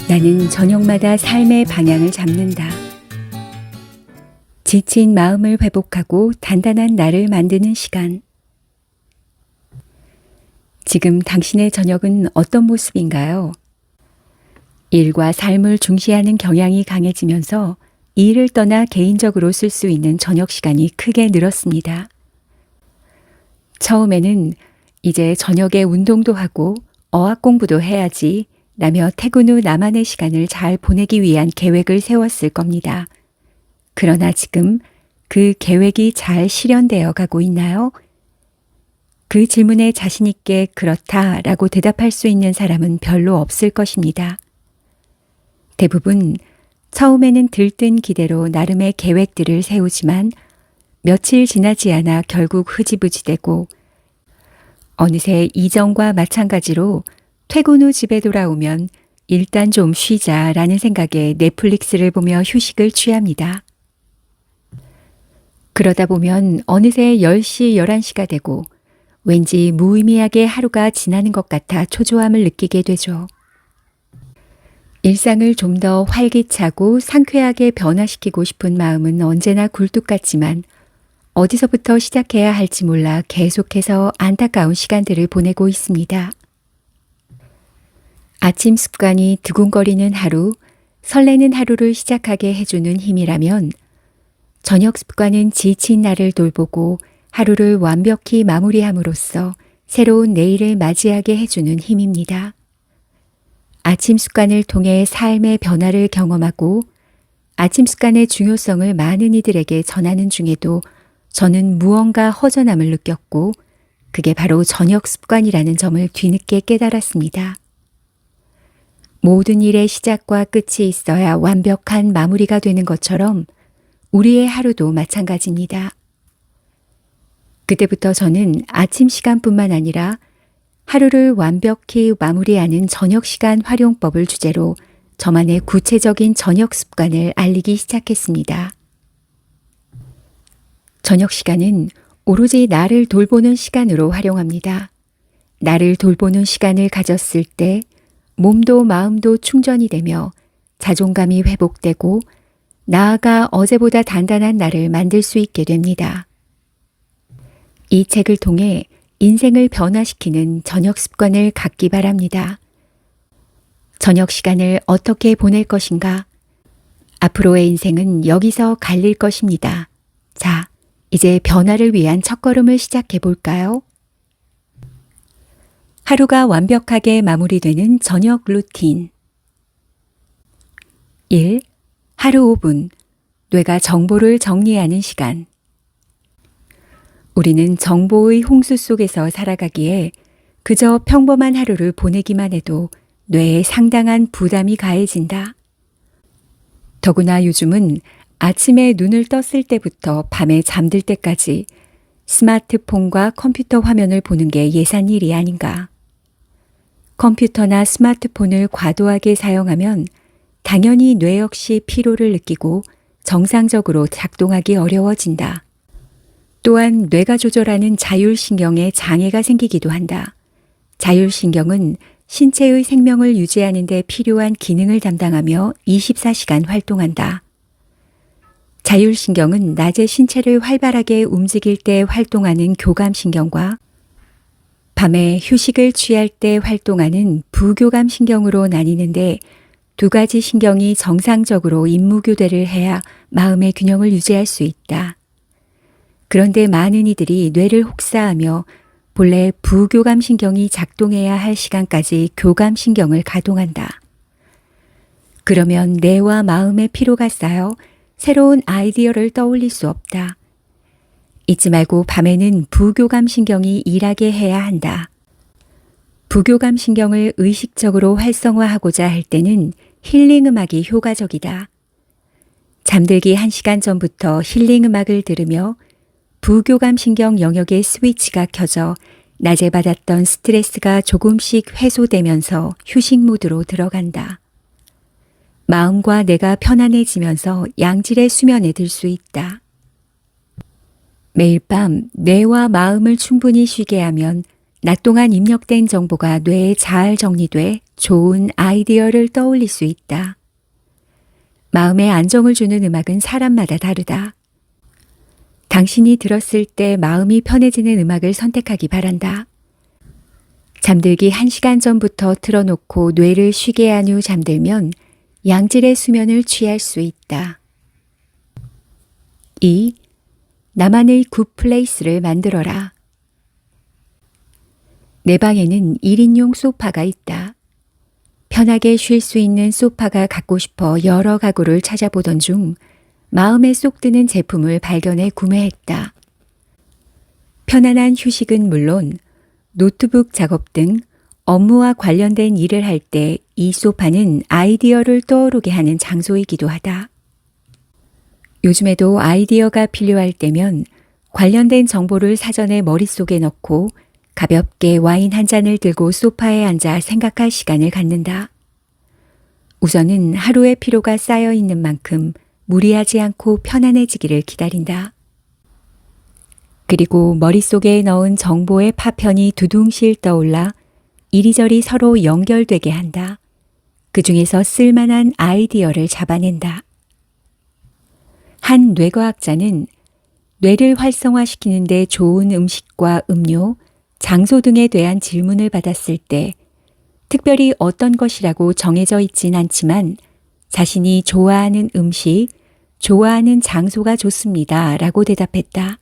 나는 저녁마다 삶의 방향을 잡는다. 지친 마음을 회복하고 단단한 나를 만드는 시간. 지금 당신의 저녁은 어떤 모습인가요? 일과 삶을 중시하는 경향이 강해지면서 일을 떠나 개인적으로 쓸 수 있는 저녁 시간이 크게 늘었습니다. 처음에는 이제 저녁에 운동도 하고 어학 공부도 해야지 라며 퇴근 후 나만의 시간을 잘 보내기 위한 계획을 세웠을 겁니다. 그러나 지금 그 계획이 잘 실현되어 가고 있나요? 그 질문에 자신 있게 그렇다라고 대답할 수 있는 사람은 별로 없을 것입니다. 대부분 처음에는 들뜬 기대로 나름의 계획들을 세우지만 며칠 지나지 않아 결국 흐지부지되고 어느새 이전과 마찬가지로 퇴근 후 집에 돌아오면 일단 좀 쉬자라는 생각에 넷플릭스를 보며 휴식을 취합니다. 그러다 보면 어느새 10시, 11시가 되고 왠지 무의미하게 하루가 지나는 것 같아 초조함을 느끼게 되죠. 일상을 좀 더 활기차고 상쾌하게 변화시키고 싶은 마음은 언제나 굴뚝 같지만 어디서부터 시작해야 할지 몰라 계속해서 안타까운 시간들을 보내고 있습니다. 아침 습관이 두근거리는 하루, 설레는 하루를 시작하게 해주는 힘이라면 저녁 습관은 지친 나를 돌보고 하루를 완벽히 마무리함으로써 새로운 내일을 맞이하게 해주는 힘입니다. 아침 습관을 통해 삶의 변화를 경험하고 아침 습관의 중요성을 많은 이들에게 전하는 중에도 저는 무언가 허전함을 느꼈고 그게 바로 저녁 습관이라는 점을 뒤늦게 깨달았습니다. 모든 일의 시작과 끝이 있어야 완벽한 마무리가 되는 것처럼 우리의 하루도 마찬가지입니다. 그때부터 저는 아침 시간뿐만 아니라 하루를 완벽히 마무리하는 저녁 시간 활용법을 주제로 저만의 구체적인 저녁 습관을 알리기 시작했습니다. 저녁 시간은 오로지 나를 돌보는 시간으로 활용합니다. 나를 돌보는 시간을 가졌을 때 몸도 마음도 충전이 되며 자존감이 회복되고 나아가 어제보다 단단한 나를 만들 수 있게 됩니다. 이 책을 통해 인생을 변화시키는 저녁 습관을 갖기 바랍니다. 저녁 시간을 어떻게 보낼 것인가? 앞으로의 인생은 여기서 갈릴 것입니다. 자, 이제 변화를 위한 첫걸음을 시작해 볼까요? 하루가 완벽하게 마무리되는 저녁 루틴. 1. 하루 5분. 뇌가 정보를 정리하는 시간. 우리는 정보의 홍수 속에서 살아가기에 그저 평범한 하루를 보내기만 해도 뇌에 상당한 부담이 가해진다. 더구나 요즘은 아침에 눈을 떴을 때부터 밤에 잠들 때까지 스마트폰과 컴퓨터 화면을 보는 게 예산일이 아닌가. 컴퓨터나 스마트폰을 과도하게 사용하면 당연히 뇌 역시 피로를 느끼고 정상적으로 작동하기 어려워진다. 또한 뇌가 조절하는 자율신경에 장애가 생기기도 한다. 자율신경은 신체의 생명을 유지하는 데 필요한 기능을 담당하며 24시간 활동한다. 자율신경은 낮에 신체를 활발하게 움직일 때 활동하는 교감신경과 밤에 휴식을 취할 때 활동하는 부교감신경으로 나뉘는데 두 가지 신경이 정상적으로 임무교대를 해야 마음의 균형을 유지할 수 있다. 그런데 많은 이들이 뇌를 혹사하며 본래 부교감신경이 작동해야 할 시간까지 교감신경을 가동한다. 그러면 뇌와 마음의 피로가 쌓여 새로운 아이디어를 떠올릴 수 없다. 잊지 말고 밤에는 부교감신경이 일하게 해야 한다. 부교감신경을 의식적으로 활성화하고자 할 때는 힐링 음악이 효과적이다. 잠들기 1시간 전부터 힐링 음악을 들으며 부교감신경 영역의 스위치가 켜져 낮에 받았던 스트레스가 조금씩 해소되면서 휴식 모드로 들어간다. 마음과 뇌가 편안해지면서 양질의 수면에 들 수 있다. 매일 밤 뇌와 마음을 충분히 쉬게 하면 낮 동안 입력된 정보가 뇌에 잘 정리돼 좋은 아이디어를 떠올릴 수 있다. 마음에 안정을 주는 음악은 사람마다 다르다. 당신이 들었을 때 마음이 편해지는 음악을 선택하기 바란다. 잠들기 1시간 전부터 틀어놓고 뇌를 쉬게 한 후 잠들면 양질의 수면을 취할 수 있다. 2. 나만의 굿플레이스를 만들어라. 내 방에는 1인용 소파가 있다. 편하게 쉴 수 있는 소파가 갖고 싶어 여러 가구를 찾아보던 중 마음에 쏙 드는 제품을 발견해 구매했다. 편안한 휴식은 물론 노트북 작업 등 업무와 관련된 일을 할 때 이 소파는 아이디어를 떠오르게 하는 장소이기도 하다. 요즘에도 아이디어가 필요할 때면 관련된 정보를 사전에 머릿속에 넣고 가볍게 와인 한 잔을 들고 소파에 앉아 생각할 시간을 갖는다. 우선은 하루의 피로가 쌓여 있는 만큼 무리하지 않고 편안해지기를 기다린다. 그리고 머릿속에 넣은 정보의 파편이 두둥실 떠올라 이리저리 서로 연결되게 한다. 그 중에서 쓸만한 아이디어를 잡아낸다. 한 뇌과학자는 뇌를 활성화시키는 데 좋은 음식과 음료, 장소 등에 대한 질문을 받았을 때 특별히 어떤 것이라고 정해져 있진 않지만 자신이 좋아하는 음식, 좋아하는 장소가 좋습니다 라고 대답했다.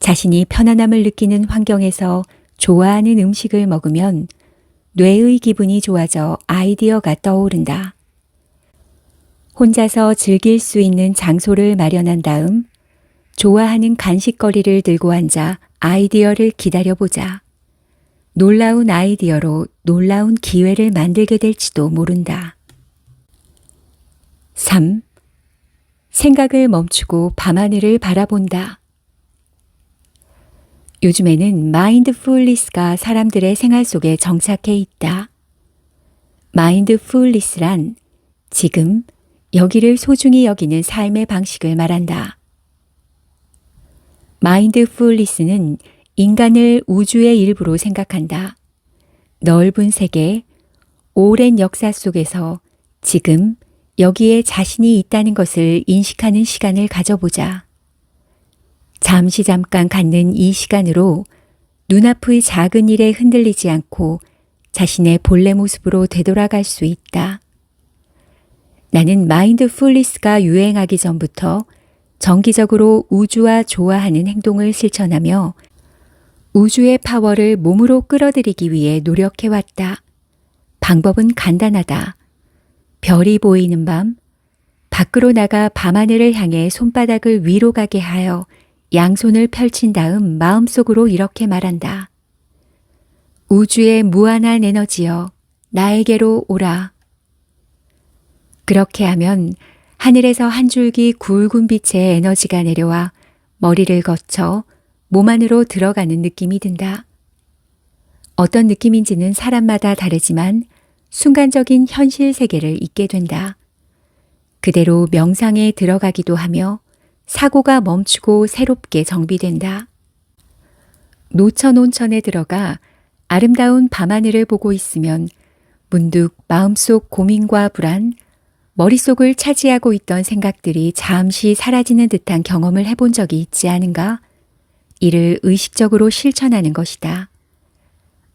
자신이 편안함을 느끼는 환경에서 좋아하는 음식을 먹으면 뇌의 기분이 좋아져 아이디어가 떠오른다. 혼자서 즐길 수 있는 장소를 마련한 다음 좋아하는 간식거리를 들고 앉아 아이디어를 기다려보자. 놀라운 아이디어로 놀라운 기회를 만들게 될지도 모른다. 3. 생각을 멈추고 밤하늘을 바라본다. 요즘에는 마인드풀리스가 사람들의 생활 속에 정착해 있다. 마인드풀리스란 지금 여기를 소중히 여기는 삶의 방식을 말한다. 마인드풀리스는 인간을 우주의 일부로 생각한다. 넓은 세계, 오랜 역사 속에서 지금 여기에 자신이 있다는 것을 인식하는 시간을 가져보자. 잠시 잠깐 갖는 이 시간으로 눈앞의 작은 일에 흔들리지 않고 자신의 본래 모습으로 되돌아갈 수 있다. 나는 마인드풀리스가 유행하기 전부터 정기적으로 우주와 좋아하는 행동을 실천하며 우주의 파워를 몸으로 끌어들이기 위해 노력해왔다. 방법은 간단하다. 별이 보이는 밤, 밖으로 나가 밤하늘을 향해 손바닥을 위로 가게 하여 양손을 펼친 다음 마음속으로 이렇게 말한다. 우주의 무한한 에너지여, 나에게로 오라. 그렇게 하면 하늘에서 한 줄기 굵은 빛의 에너지가 내려와 머리를 거쳐 몸 안으로 들어가는 느낌이 든다. 어떤 느낌인지는 사람마다 다르지만 순간적인 현실 세계를 잊게 된다. 그대로 명상에 들어가기도 하며 사고가 멈추고 새롭게 정비된다. 노천 온천에 들어가 아름다운 밤하늘을 보고 있으면 문득 마음속 고민과 불안, 머릿속을 차지하고 있던 생각들이 잠시 사라지는 듯한 경험을 해본 적이 있지 않은가? 이를 의식적으로 실천하는 것이다.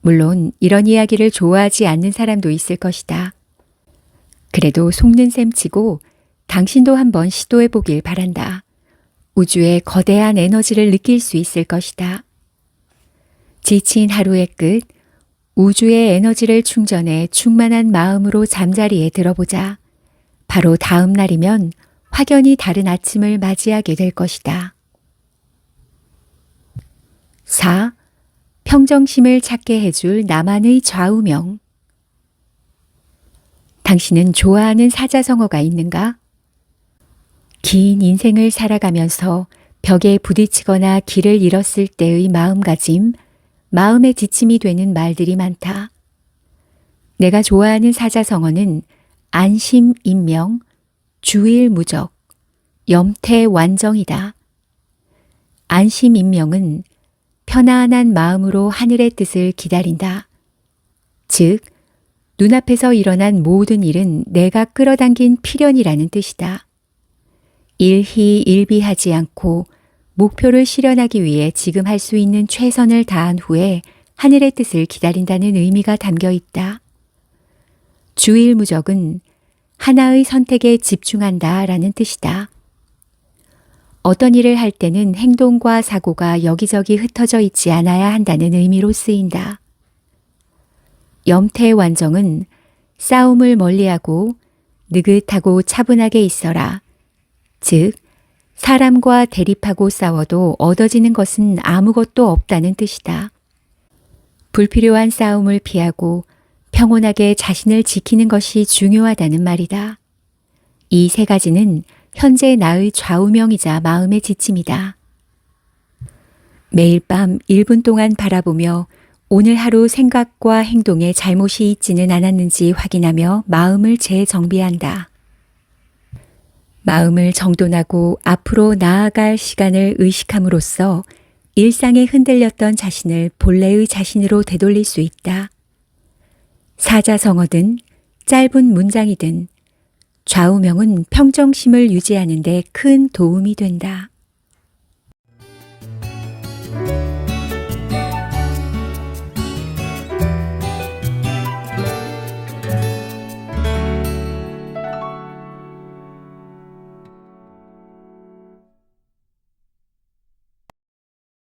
물론 이런 이야기를 좋아하지 않는 사람도 있을 것이다. 그래도 속는 셈 치고 당신도 한번 시도해 보길 바란다. 우주의 거대한 에너지를 느낄 수 있을 것이다. 지친 하루의 끝, 우주의 에너지를 충전해 충만한 마음으로 잠자리에 들어보자. 바로 다음 날이면 확연히 다른 아침을 맞이하게 될 것이다. 4. 평정심을 찾게 해줄 나만의 좌우명. 당신은 좋아하는 사자성어가 있는가? 긴 인생을 살아가면서 벽에 부딪히거나 길을 잃었을 때의 마음가짐, 마음의 지침이 되는 말들이 많다. 내가 좋아하는 사자성어는 안심인명, 주일무적, 염태완정이다. 안심인명은 편안한 마음으로 하늘의 뜻을 기다린다. 즉, 눈앞에서 일어난 모든 일은 내가 끌어당긴 필연이라는 뜻이다. 일희일비하지 않고 목표를 실현하기 위해 지금 할 수 있는 최선을 다한 후에 하늘의 뜻을 기다린다는 의미가 담겨 있다. 주일무적은 하나의 선택에 집중한다 라는 뜻이다. 어떤 일을 할 때는 행동과 사고가 여기저기 흩어져 있지 않아야 한다는 의미로 쓰인다. 염태완정은 싸움을 멀리하고 느긋하고 차분하게 있어라. 즉, 사람과 대립하고 싸워도 얻어지는 것은 아무것도 없다는 뜻이다. 불필요한 싸움을 피하고 평온하게 자신을 지키는 것이 중요하다는 말이다. 이 세 가지는 현재 나의 좌우명이자 마음의 지침이다. 매일 밤 1분 동안 바라보며 오늘 하루 생각과 행동에 잘못이 있지는 않았는지 확인하며 마음을 재정비한다. 마음을 정돈하고 앞으로 나아갈 시간을 의식함으로써 일상에 흔들렸던 자신을 본래의 자신으로 되돌릴 수 있다. 사자성어든 짧은 문장이든 좌우명은 평정심을 유지하는 데 큰 도움이 된다.